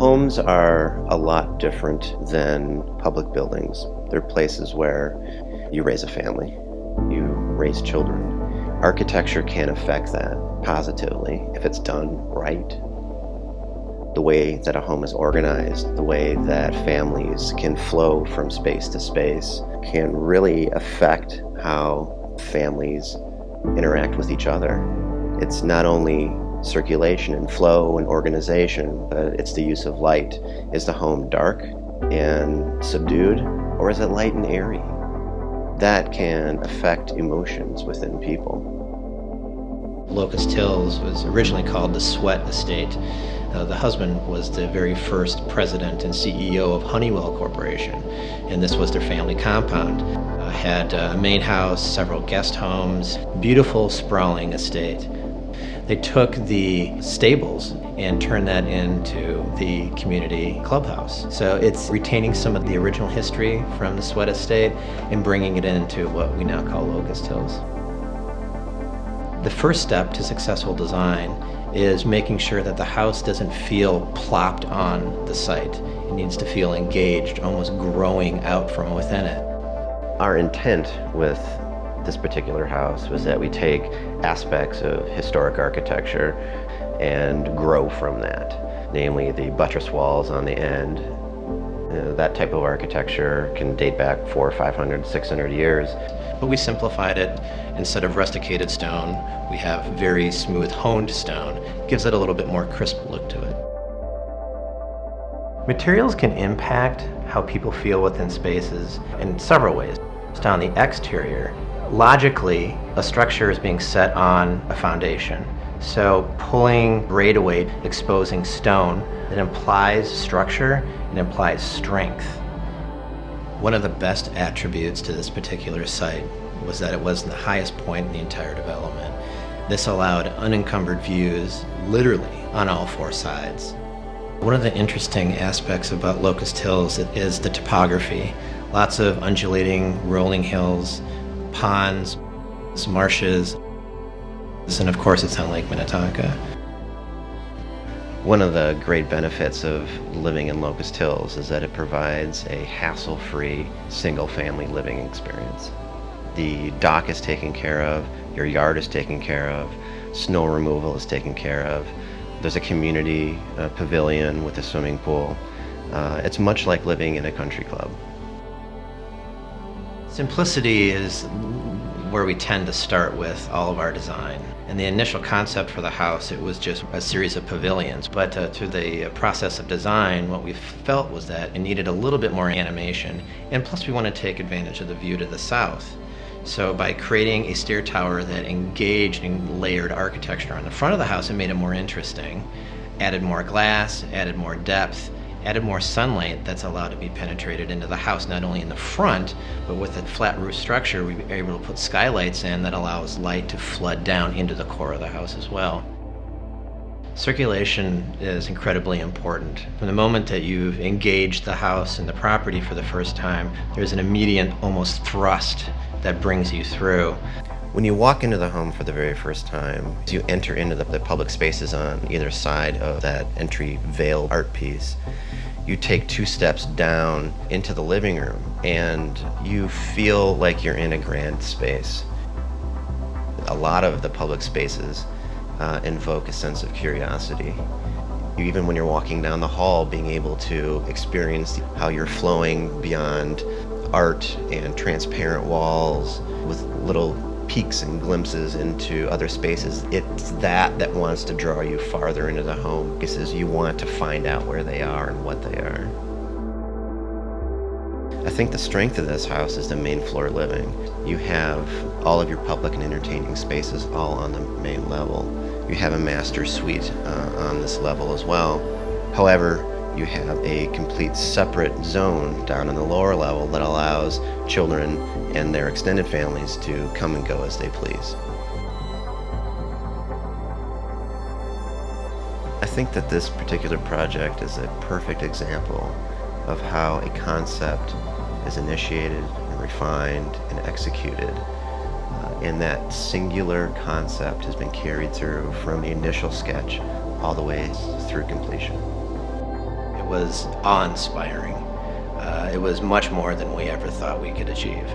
Homes are a lot different than public buildings. They're places where you raise a family, you raise children. Architecture can affect that positively if it's done right. The way that a home is organized, the way that families can flow from space to space can really affect how families interact with each other. It's not only circulation and flow and organization, but it's the use of light. Is the home dark and subdued, or is it light and airy? That can affect emotions within people. Locust Hills was originally called the Sweat Estate. The husband was the very first president and CEO of Honeywell Corporation, and this was their family compound. Had a main house, several guest homes, beautiful sprawling estate. They took the stables and turned that into the community clubhouse. So it's retaining some of the original history from the Sweat Estate and bringing it into what we now call Locust Hills. The first step to successful design is making sure that the house doesn't feel plopped on the site. It needs to feel engaged, almost growing out from within it. Our intent with this particular house was that we take aspects of historic architecture and grow from that, namely the buttress walls on the end. That type of architecture can date back 400, 500, 600 years. But we simplified it. Instead of rusticated stone, we have very smooth honed stone. Gives it a little bit more crisp look to it. Materials can impact how people feel within spaces in several ways. Just on the exterior, logically, a structure is being set on a foundation. So pulling braid away, exposing stone, it implies structure, it implies strength. One of the best attributes to this particular site was that it was the highest point in the entire development. This allowed unencumbered views literally on all four sides. One of the interesting aspects about Locust Hills is the topography. Lots of undulating, rolling hills, ponds, marshes, and of course it's on Lake Minnetonka. One of the great benefits of living in Locust Hills is that it provides a hassle-free, single-family living experience. The dock is taken care of, your yard is taken care of, snow removal is taken care of. There's a community pavilion with a swimming pool. It's much like living in a country club. Simplicity is where we tend to start with all of our design. And the initial concept for the house, it was just a series of pavilions. But through the process of design, what we felt was that it needed a little bit more animation. And plus we want to take advantage of the view to the south. So by creating a stair tower that engaged in layered architecture on the front of the house, it made it more interesting. Added more glass, added more depth, added more sunlight that's allowed to be penetrated into the house, not only in the front, but with a flat roof structure, we were able to put skylights in that allows light to flood down into the core of the house as well. Circulation is incredibly important. From the moment that you've engaged the house and the property for the first time, there's an immediate, almost thrust that brings you through. When you walk into the home for the very first time, you enter into the public spaces on either side of that entry veiled art piece. You take 2 steps down into the living room and you feel like you're in a grand space. A lot of the public spaces invoke a sense of curiosity. Even when you're walking down the hall, being able to experience how you're flowing beyond art and transparent walls with little peeks and glimpses into other spaces. It's that wants to draw you farther into the home because you want to find out where they are and what they are. I think the strength of this house is the main floor living. You have all of your public and entertaining spaces all on the main level. You have a master suite on this level as well. However, you have a complete separate zone down in the lower level that allows children and their extended families to come and go as they please. I think that this particular project is a perfect example of how a concept is initiated and refined and executed. And that singular concept has been carried through from the initial sketch all the way through completion. was awe-inspiring. It was much more than we ever thought we could achieve.